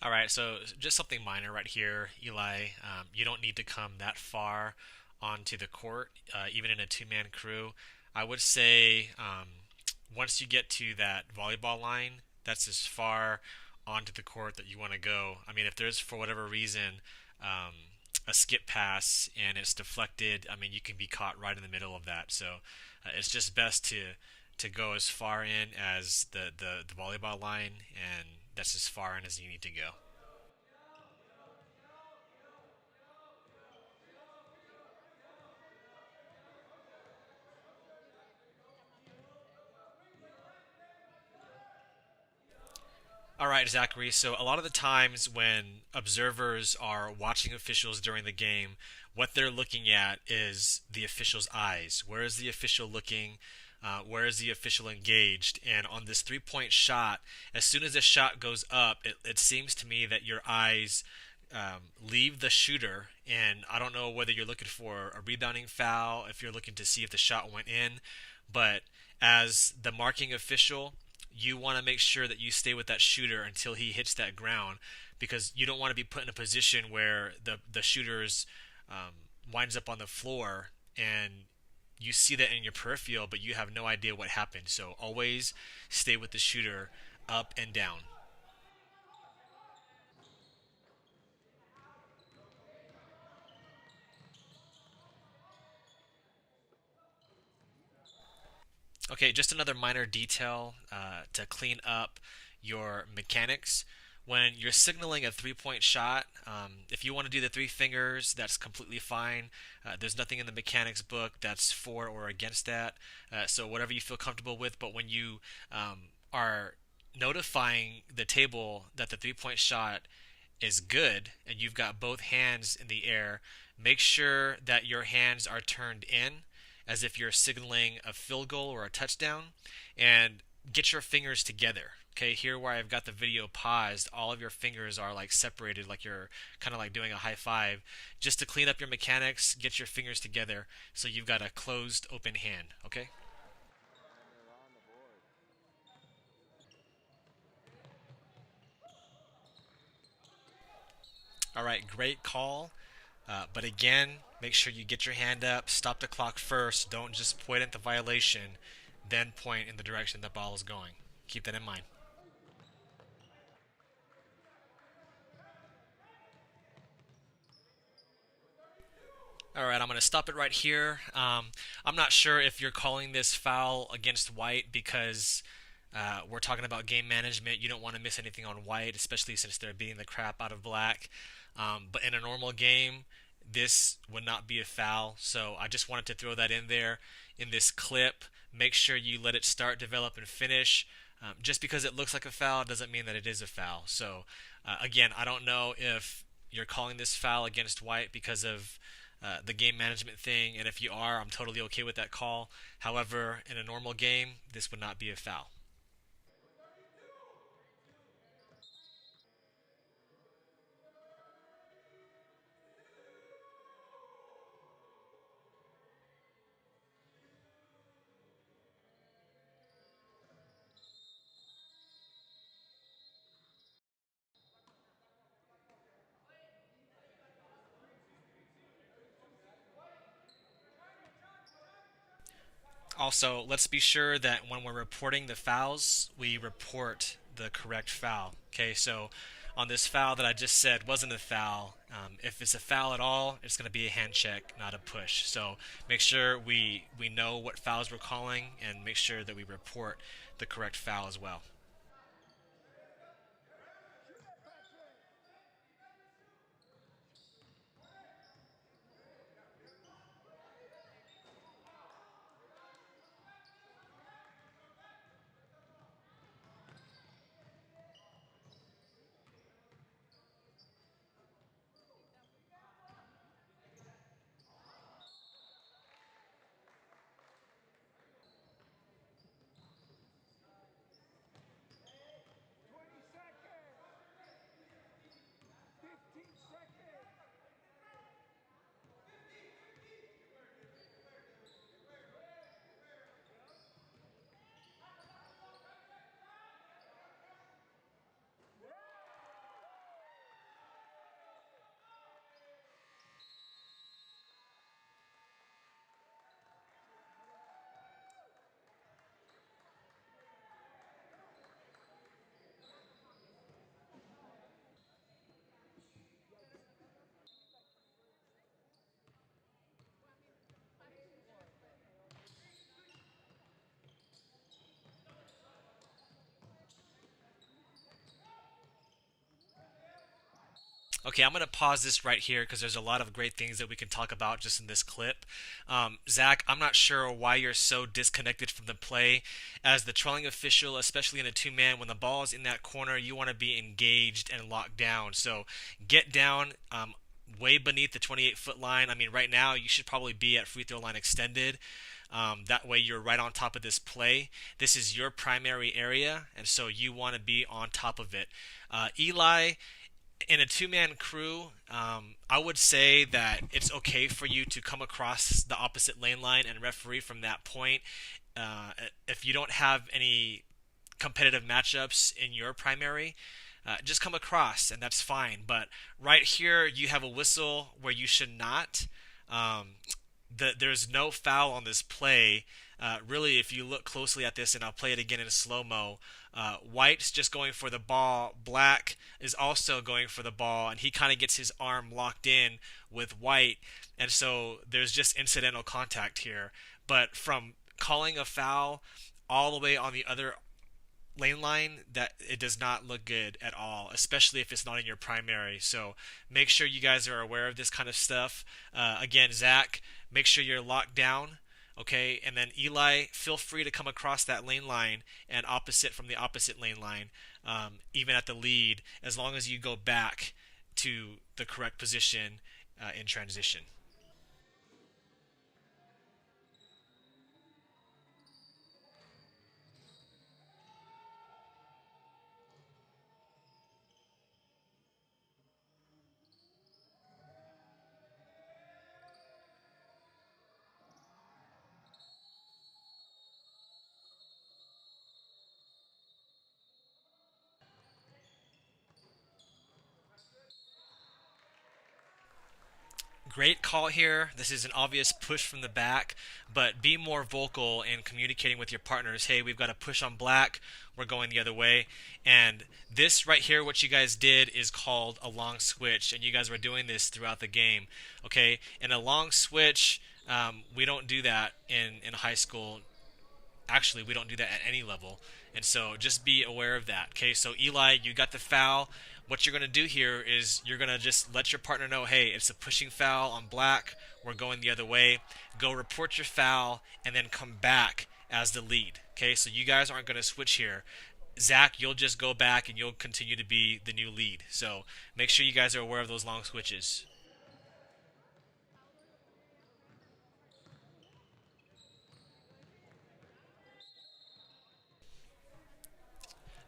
All right, so just something minor right here, Eli. You don't need to come that far onto the court, even in a two-man crew. I would say once you get to that volleyball line, that's as far onto the court that you want to go. I mean, if there's for whatever reason um, a skip pass and it's deflected, I mean, you can be caught right in the middle of that. So it's just best to go as far in as the volleyball line, and that's as far in as you need to go. All right, Zachary. So, a lot of the times when observers are watching officials during the game, what they're looking at is the official's eyes. Where is the official looking? Where is the official engaged? And on this 3 point shot, as soon as the shot goes up, it seems to me that your eyes leave the shooter. And I don't know whether you're looking for a rebounding foul, if you're looking to see if the shot went in, but as the marking official, you want to make sure that you stay with that shooter until he hits that ground, because you don't want to be put in a position where the shooter's winds up on the floor and you see that in your peripheral, but you have no idea what happened. So always stay with the shooter up and down. Okay, just another minor detail to clean up your mechanics. When you're signaling a 3 point shot, if you want to do the three fingers, that's completely fine. There's nothing in the mechanics book that's for or against that. So, whatever you feel comfortable with. But when you are notifying the table that the 3 point shot is good and you've got both hands in the air, make sure that your hands are turned in as if you're signaling a field goal or a touchdown, and get your fingers together. Okay, here where I've got the video paused, all of your fingers are like separated, like you're kind of like doing a high five. Just to clean up your mechanics, get your fingers together so you've got a closed, open hand. Okay? All right, great call. But again, make sure you get your hand up, stop the clock first. Don't just point at the violation, then point in the direction the ball is going. Keep that in mind. All right, I'm going to stop it right here. I'm not sure if you're calling this foul against White because we're talking about game management. You don't want to miss anything on White, especially since they're beating the crap out of Black. But in a normal game, this would not be a foul. So I just wanted to throw that in there in this clip. Make sure you let it start, develop, and finish. Just because it looks like a foul doesn't mean that it is a foul. So again, I don't know if you're calling this foul against White because of the game management thing, and if you are, I'm totally okay with that call. However, in a normal game, this would not be a foul. Also, let's be sure that when we're reporting the fouls, we report the correct foul. Okay, so on this foul that I just said wasn't a foul, if it's a foul at all, it's going to be a hand check, not a push. So make sure we know what fouls we're calling and make sure that we report the correct foul as well. Okay, I'm going to pause this right here because there's a lot of great things that we can talk about just in this clip. Zach, I'm not sure why you're so disconnected from the play. As the trolling official, especially in a two man, when the ball is in that corner, you want to be engaged and locked down. So get down. Way beneath the 28-foot line. I mean, right now you should probably be at free throw line extended. That way you're right on top of this play. This is your primary area, and so you want to be on top of it. Eli, in a two-man crew, I would say that it's okay for you to come across the opposite lane line and referee from that point. If you don't have any competitive matchups in your primary, just come across and that's fine. But right here, you have a whistle where you should not. Um, there's no foul on this play. Really, if you look closely at this, and I'll play it again in slow mo, White's just going for the ball. Black is also going for the ball, and he kind of gets his arm locked in with White, and so there's just incidental contact here. But from calling a foul all the way on the other lane line, that it does not look good at all, especially if it's not in your primary. So make sure you guys are aware of this kind of stuff. Again, Zach, make sure you're locked down. Okay, and then Eli, feel free to come across that lane line and opposite from the opposite lane line, even at the lead, as long as you go back to the correct position in transition. Great call here. This is an obvious push from the back, but be more vocal in communicating with your partners. Hey, we've got a push on black. We're going the other way. And this right here, what you guys did, is called a long switch, and you guys were doing this throughout the game. Okay, and a long switch, we don't do that in high school. Actually, we don't do that at any level. And so just be aware of that. Okay, so Eli, you got the foul. What you're going to do here is you're going to just let your partner know, hey, it's a pushing foul on black. We're going the other way. Go report your foul and then come back as the lead. Okay, so you guys aren't going to switch here. Zach, you'll just go back and you'll continue to be the new lead. So make sure you guys are aware of those long switches.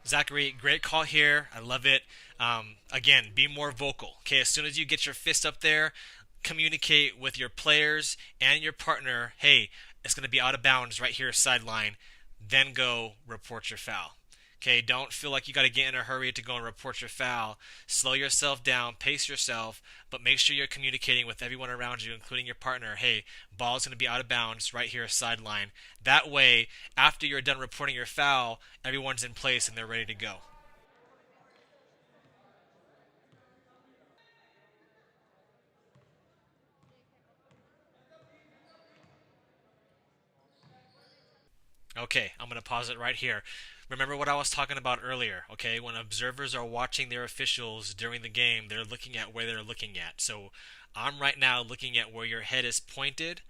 Zachary, great call here. I love it. Again, be more vocal. Okay, as soon as you get your fist up there, communicate with your players and your partner. Hey, it's going to be out of bounds right here, sideline. Then go report your foul. Okay, don't feel like you got to get in a hurry to go and report your foul. Slow yourself down, pace yourself, but make sure you're communicating with everyone around you, including your partner. Hey, ball's going to be out of bounds right here, sideline. That way, after you're done reporting your foul, everyone's in place and they're ready to go. Okay, I'm going to pause it right here. Remember what I was talking about earlier, okay? When observers are watching their officials during the game, they're looking at where they're looking at. So I'm right now looking at where your head is pointed,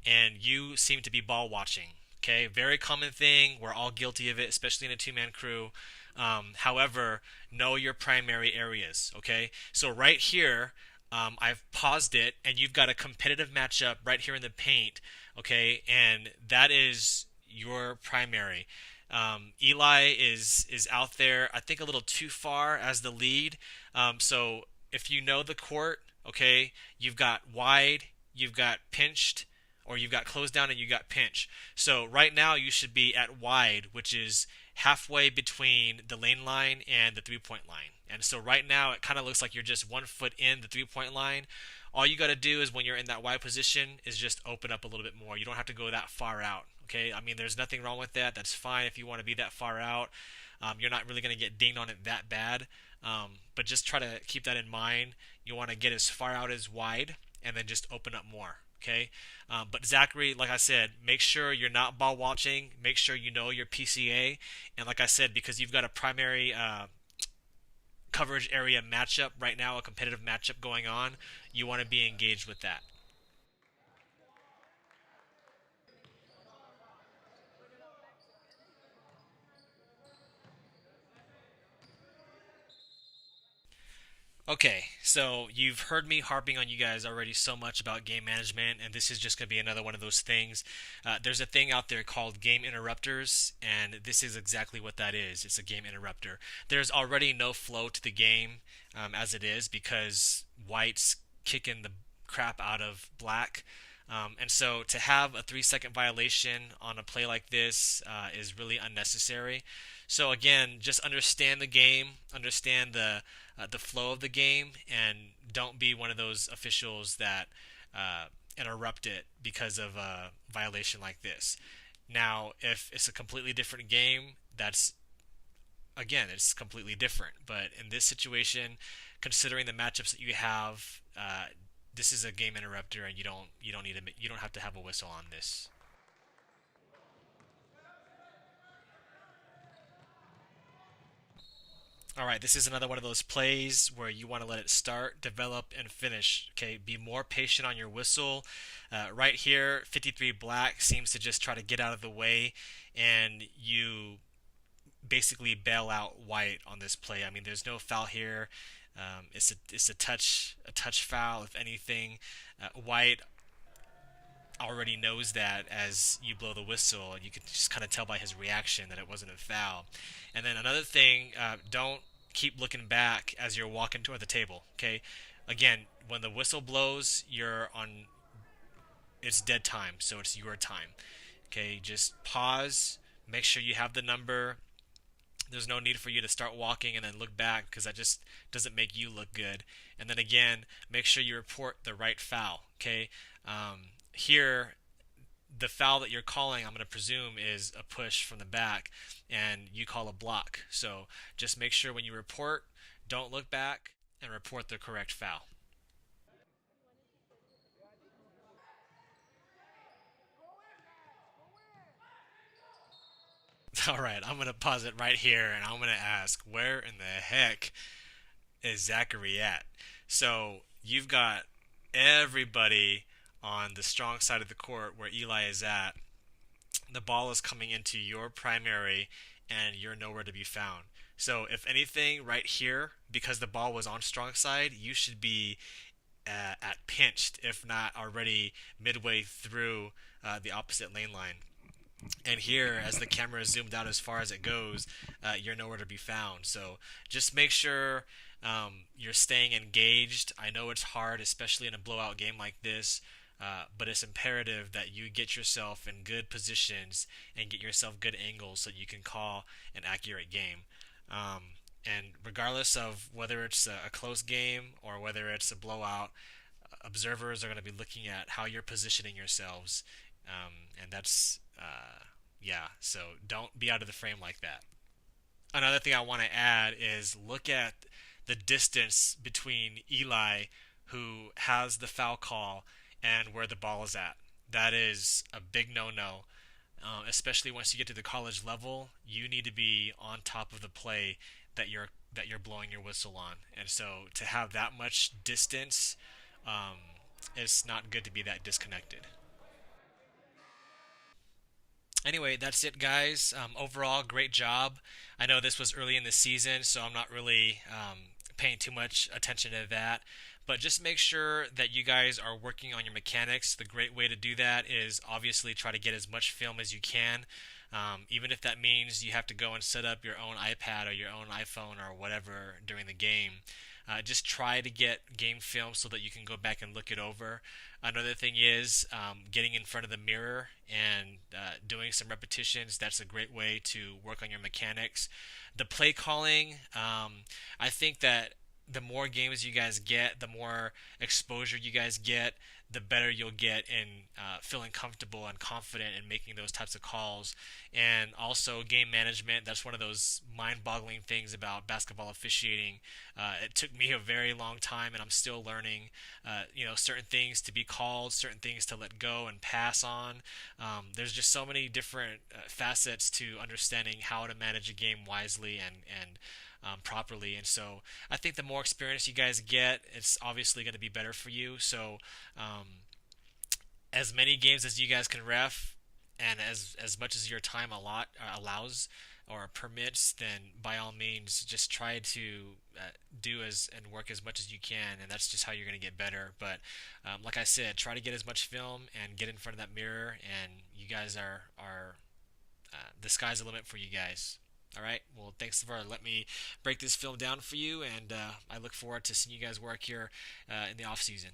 and you seem to be ball watching. Okay, very common thing. We're all guilty of it, especially in a two-man crew. However, know your primary areas. Okay, so right here, I've paused it, and you've got a competitive matchup right here in the paint. Okay, and that is your primary. Eli is out there, I think, a little too far as the lead. So if you know the court, okay, you've got wide, you've got pinched, or you've got closed down and you got pinch. So right now you should be at wide, which is halfway between the lane line and the 3 point line. And so right now it kind of looks like you're just 1 foot in the 3 point line. All you got to do is when you're in that wide position is just open up a little bit more. You don't have to go that far out. Okay, I mean there's nothing wrong with that. That's fine if you want to be that far out. You're not really going to get dinged on it that bad. But just try to keep that in mind. You want to get as far out as wide and then just open up more. Okay, but Zachary, like I said, make sure you're not ball watching. Make sure you know your PCA, and like I said, because you've got a primary coverage area matchup right now, a competitive matchup going on, you want to be engaged with that. Okay, so you've heard me harping on you guys already so much about game management, and this is just going to be another one of those things. There's a thing out there called game interrupters, and this is exactly what that is. It's a game interrupter. There's already no flow to the game as it is because white's kicking the crap out of black. And so to have a 3 second violation on a play like this is really unnecessary. So again, just understand the game, understand the flow of the game, and don't be one of those officials that interrupt it because of a violation like this. Now, if it's a completely different game, that's again, it's completely different. But in this situation, considering the matchups that you have, this is a game interrupter, and you don't have to have a whistle on this. All right, this is another one of those plays where you want to let it start, develop, and finish. Okay, be more patient on your whistle. Right here, 53 black seems to just try to get out of the way, and you basically bail out white on this play. I mean, there's no foul here. It's a touch foul if anything. White already knows that as you blow the whistle, and you can just kind of tell by his reaction that it wasn't a foul. And then another thing, don't keep looking back as you're walking toward the table. Okay, again, when the whistle blows, you're on. It's dead time, so it's your time. Okay, just pause. Make sure you have the number. There's no need for you to start walking and then look back because that just doesn't make you look good. And then again, make sure you report the right foul. Okay, here the foul that you're calling, I'm going to presume, is a push from the back, and you call a block. So just make sure when you report, don't look back and report the correct foul. All right, I'm going to pause it right here, and I'm going to ask, where in the heck is Zachary at? So you've got everybody on the strong side of the court where Eli is at. The ball is coming into your primary, and you're nowhere to be found. So if anything, right here, because the ball was on strong side, you should be at pinched, if not already midway through the opposite lane line. And here, as the camera is zoomed out as far as it goes, you're nowhere to be found. So just make sure you're staying engaged. I know it's hard, especially in a blowout game like this, but it's imperative that you get yourself in good positions and get yourself good angles so you can call an accurate game. And regardless of whether it's a close game or whether it's a blowout, observers are going to be looking at how you're positioning yourselves, and that's yeah. So don't be out of the frame like that. Another thing I want to add is look at the distance between Eli, who has the foul call, and where the ball is at. That is a big no-no. Especially once you get to the college level, you need to be on top of the play that you're blowing your whistle on. And so to have that much distance, um, it's not good to be that disconnected. Anyway, that's it, guys. Overall, great job. I know this was early in the season, so I'm not really paying too much attention to that. But just make sure that you guys are working on your mechanics. The great way to do that is obviously try to get as much film as you can. Even if that means you have to go and set up your own iPad or your own iPhone or whatever during the game. Just try to get game film so that you can go back and look it over. Another thing is getting in front of the mirror and doing some repetitions. That's a great way to work on your mechanics. The play calling, I think that the more games you guys get, the more exposure you guys get, the better you'll get in feeling comfortable and confident in making those types of calls. And also game management, that's one of those mind-boggling things about basketball officiating. It took me a very long time, and I'm still learning, certain things to be called, certain things to let go and pass on. There's just so many different facets to understanding how to manage a game wisely and properly. And so I think the more experience you guys get, it's obviously going to be better for you. So as many games as you guys can ref, and as much as your time allows or permits, then by all means just try to do as and work as much as you can, and that's just how you're going to get better. But like I said, try to get as much film and get in front of that mirror, and you guys are the sky's the limit for you guys. All right. Well, thanks for letting me break this film down for you, and I look forward to seeing you guys work here in the off season.